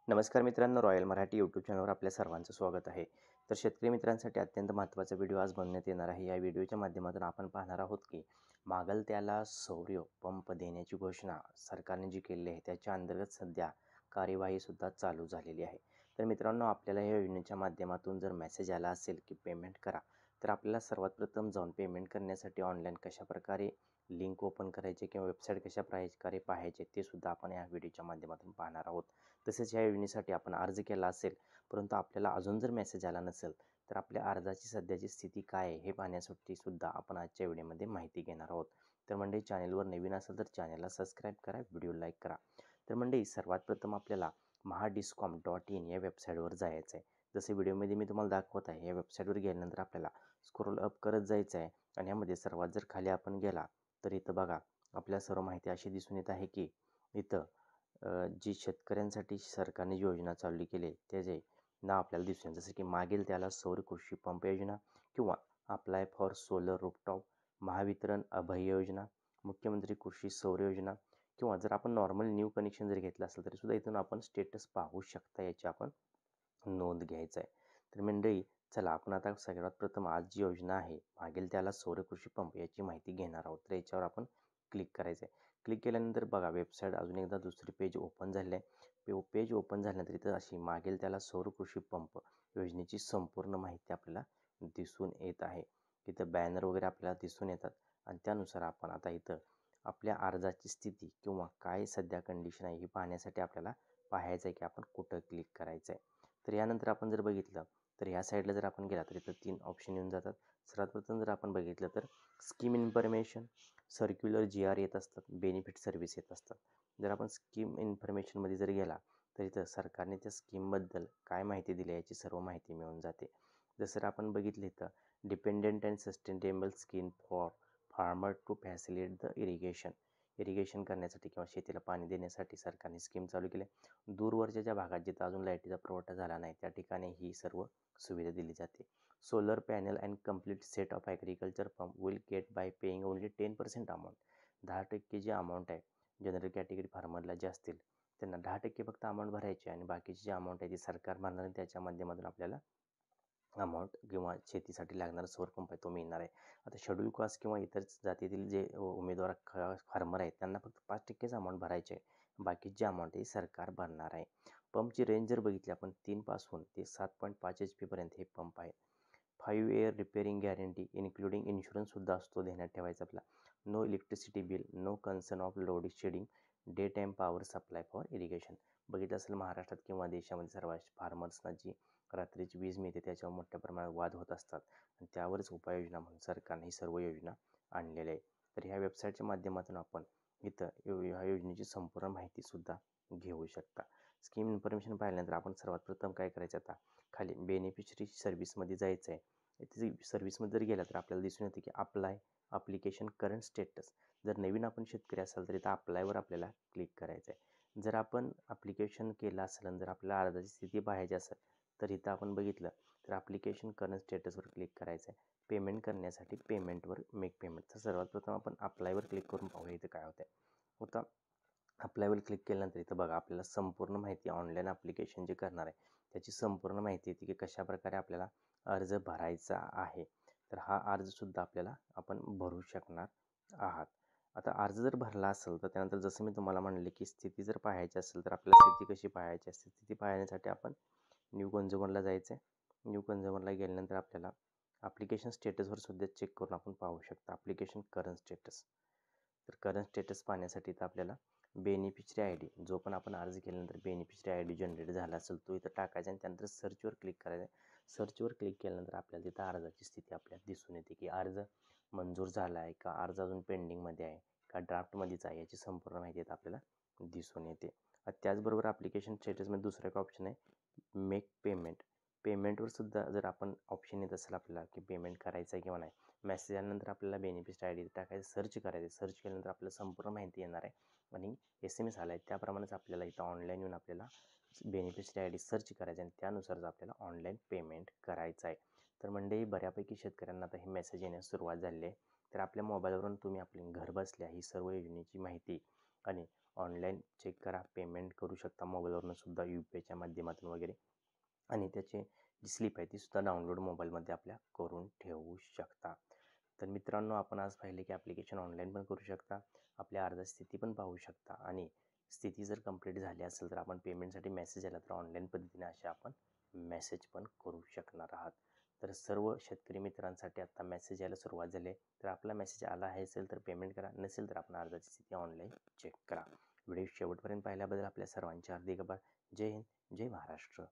नमस्कार मित्रांनो, royal Marathi YouTube चॅनलवर आपल्या सर्वांचं स्वागत आहे. तर शेतकरी मित्रांसाठी अत्यंत महत्त्वाचा व्हिडिओ आज बनवण्यात येणार आहे. या व्हिडिओच्या माध्यमातून आपण पाहणार आहोत की मागेल त्याला सौर पंप देण्याची घोषणा सरकारने जी केली आहे त्याच्या अंतर्गत सध्या कार्यवाहीसुद्धा चालू झालेली आहे. तर मित्रांनो, आपल्याला या योजनेच्या माध्यमातून जर मेसेज आला असेल की पेमेंट करा, तर आपल्याला सर्वात प्रथम जाऊन पेमेंट करण्यासाठी ऑनलाईन कशाप्रकारे लिंक ओपन करायचे किंवा वेबसाईट कशा प्रकारे पाहायचे ते सुद्धा आपण या व्हिडिओच्या माध्यमातून पाहणार आहोत. तसेच या योजनेसाठी आपण अर्ज केला असेल परंतु आपल्याला अजून जर मेसेज आला नसेल तर आपल्या अर्जाची सध्याची स्थिती काय आहे हे पाहण्यासाठी सुद्धा आपण आजच्या व्हिडिओमध्ये माहिती घेणार आहोत. तर मंडळी, चॅनलवर नवीन असेल तर चॅनलला सबस्क्राईब करा, व्हिडिओ लाईक करा. तर मंडळी, सर्वात प्रथम आपल्याला mahadiscom.in या वेबसाईटवर जायचं आहे. जसे व्हिडिओमध्ये मी तुम्हाला दाखवत आहे, या वेबसाईटवर गेल्यानंतर आपल्याला स्क्रोल अप करत जायचं आहे आणि यामध्ये सर्वात जर खाली आपण गेला तर इथं बघा आपल्याला सर्व माहिती अशी दिसून येत आहे की इथं जी शेतकऱ्यांसाठी सरकारने योजना चालू केली त्याचे नाव आपल्याला दिसून जसं की मागेल त्याला सौर कृषी पंप योजना किंवा apply for solar rooftop, Mahavitaran Abhay योजना, मुख्यमंत्री कृषी सौर योजना किंवा जर आपण नॉर्मल न्यू कनेक्शन जर घेतलं असेल तरी सुद्धा इथून आपण स्टेटस पाहू शकता. याची आपण नोंद घ्यायचं आहे. तर मंडळी, चला आपण आता सगळ्यात प्रथम आज जी योजना आहे मागेल त्याला सौर कृषी पंप याची माहिती घेणार आहोत. तर याच्यावर आपण क्लिक करायचं आहे. क्लिक केल्यानंतर बघा वेबसाईट अजून एकदा दुसरी पेज ओपन झाले आहे. पेज ओपन झाल्यानंतर इथं अशी मागेल त्याला सौर कृषी पंप योजनेची संपूर्ण माहिती आपल्याला दिसून येत आहे. इथं बॅनर वगैरे आपल्याला दिसून येतात आणि त्यानुसार आपण आता इथं आपल्या अर्जाची स्थिती किंवा काय सध्या कंडिशन आहे ही पाहण्यासाठी आपल्याला पाहायचं आहे की आपण कुठं क्लिक करायचं आहे. तर यानंतर आपण जर बघितलं तर ह्या साईडला जर आपण गेला तर इथं 3 ऑप्शन येऊन जातात. सर्वात प्रथम जर आपण बघितलं तर स्कीम इन्फॉर्मेशन, सर्क्युलर GR येत असतात, बेनिफिट सर्व्हिस येत असतात. जर आपण स्कीम इन्फॉर्मेशनमध्ये जर गेला तर इथं सरकारने त्या स्कीमबद्दल काय माहिती दिली याची सर्व माहिती मिळून जाते. जसं आपण बघितलं इथं dependent and sustainable scheme for farmer to facilitate the irrigation करण्यासाठी किंवा शेतीला पाणी देण्यासाठी सरकारने स्कीम चालू केली. दूरवरच्या ज्या भागात जिथं अजून लाईटीचा पुरवठा झाला नाही त्या ठिकाणी ही सर्व सुविधा दिली जाते. Solar panel and complete set of agriculture pump will get by paying only 10% amount. 10% जी अमाऊंट आहे जनरल कॅटेगरी फार्मरला जे असतील त्यांना 10% फक्त अमाऊंट भरायची आणि बाकीची जी अमाऊंट आहे ती सरकार भरणार आणि त्याच्या माध्यमातून आपल्याला अमाऊंट किंवा शेतीसाठी लागणारा सौर पंप आहे तो मिळणार आहे. आता शेड्यूल कास्ट किंवा इतर जातीतील जे उमेदवार फार्मर आहेत त्यांना फक्त 5%च अमाऊंट भरायचे आहे. बाकीची जी अमाऊंट आहे सरकार भरणार आहे. पंपची रेंज जर बघितली आपण 3 पासून ते 7.5 HP पर्यंत हे पंप आहे. 5 इयर रिपेअरिंग गॅरंटी इन्क्लुडिंग इन्शुरन्ससुद्धा असतो ध्यानात ठेवायचा आपला. No electricity bill, no concern of load shedding, day time power supply for irrigation. बघितलं असेल महाराष्ट्रात किंवा देशामध्ये सर्व फार्मर्सना जी रात्रीची वीज मिळते त्याच्यावर मोठ्या प्रमाणात वाद होत असतात आणि त्यावरच उपाययोजना म्हणून सरकारने ही सर्व योजना आणलेल्या आहे. तर ह्या वेबसाईटच्या माध्यमातून आपण इथं ह्या योजनेची संपूर्ण माहितीसुद्धा घेऊ शकता. स्कीम इन्फॉर्मेशन पाहिल्यानंतर आपण सर्वात प्रथम काय करायचं, आता खाली बेनिफिशरी सर्व्हिसमध्ये जायचं आहे. इथे सर्व्हिसमध्ये जर गेला तर आपल्याला दिसून येते की अप्लाय ॲप्लिकेशन करंट स्टेटस. जर नवीन आपण शेतकरी असाल तर इथं अप्लायवर आपल्याला क्लिक करायचं आहे. जर आपण ॲप्लिकेशन केलं असेल आणि जर आपल्याला अर्जाची स्थिती पाहायची असेल तर इथं आपण बघितलं तर ॲप्लिकेशन करंट स्टेटसवर क्लिक करायचं आहे. पेमेंट करण्यासाठी पेमेंटवर मेक पेमेंट. तर सर्वात प्रथम आपण अप्लायवर क्लिक करून पाहूया इथं काय होतं. होता अप्लायवर क्लिक केल्यानंतर इथं बघा आपल्याला संपूर्ण माहिती ऑनलाईन ॲप्लिकेशन जे करणार आहे त्याची संपूर्ण माहिती येते की कशाप्रकारे आपल्याला अर्ज भरायचा आहे. तर हा अर्जसुद्धा आपल्याला आपण भरू शकणार आहात. आता अर्ज जर भरला असेल तर त्यानंतर जसं मी तुम्हाला म्हणले की स्थिती जर पाहायची असेल तर आपल्याला स्थिती कशी पाहायची असते. स्थिती पाहण्यासाठी आपण न्यू कन्झ्युमरला जायचं आहे. न्यू कन्झ्युमरला गेल्यानंतर आपल्याला ॲप्लिकेशन स्टेटसवर सुद्धा चेक करून आपण पाहू शकता ॲप्लिकेशन करंट स्टेटस. तर करंट स्टेटस पाहण्यासाठी तर आपल्याला बेनिफिशरी आय डी जो पण आपण अर्ज केल्यानंतर बेनिफिशरी आय डी जनरेट झाला असेल तो इथं टाकायचा आणि त्यानंतर सर्चवर क्लिक करायचं आहे. सर्चवर क्लिक केल्यानंतर आपल्याला तिथं अर्जाची स्थिती आपल्याला दिसून येते की अर्ज मंजूर झाला आहे का, अर्ज अजून पेंडिंगमध्ये आहे का, ड्राफ्टमध्येच आहे याची संपूर्ण माहिती इथं आपल्याला दिसून येते. त्याचबरोबर ॲप्लिकेशन स्टेटसमध्ये दुसरं एक ऑप्शन आहे मेक पेमेंट. पेमेंटवर सुद्धा जर आपण ऑप्शन येत असेल आपल्याला की पेमेंट करायचं आहे किंवा नाही, मेसेज आल्यानंतर आपल्याला बेनिफिशरी आय डी टाकायचं, सर्च करायचं. सर्च केल्यानंतर आपल्याला संपूर्ण माहिती येणार आहे आणि SMS आला आहे त्याप्रमाणेच आपल्याला इथं ऑनलाईन येऊन आपल्याला बेनिफिशरी आय डी सर्च करायचं आणि त्यानुसारच आपल्याला ऑनलाईन पेमेंट करायचं आहे. तर मंडळी, बऱ्यापैकी शेतकऱ्यांना आता हे मेसेज येण्यास सुरुवात झाली आहे. तर आपल्या मोबाईलवरून तुम्ही आपली घर बसल्या ही सर्व योजनेची माहिती आणि ऑनलाईन चेक करा, पेमेंट करू शकता मोबाईलवरून सुद्धा UPIच्या माध्यमातून वगैरे. आणि त्याची जी स्लिप आहे ती सुद्धा डाउनलोड मोबाईलमध्ये आपल्या करून ठेवू शकता. तर मित्रांनो, आपण आज पाहिले की ॲप्लिकेशन ऑनलाईन पण करू शकता, आपल्या अर्ध्या स्थिती पण पाहू शकता आणि स्थिती जर कंप्लीट झाली असेल तर आपण पेमेंटसाठी मेसेज आला तर ऑनलाईन पद्धतीने असे आपण मेसेज पण करू शकणार आहात. तर सर्व शेतकरी मित्रांसाठी आता मेसेज यायला सुरुवात झाली आहे. तर आपला मेसेज आला आहे असेल तर पेमेंट करा, नसेल तर आपण अर्जाची स्थिती ऑनलाईन चेक करा. व्हिडिओ शेवटपर्यंत पाहिल्याबद्दल आपल्या सर्वांचे हार्दिक आभार. जय हिंद, जय महाराष्ट्र.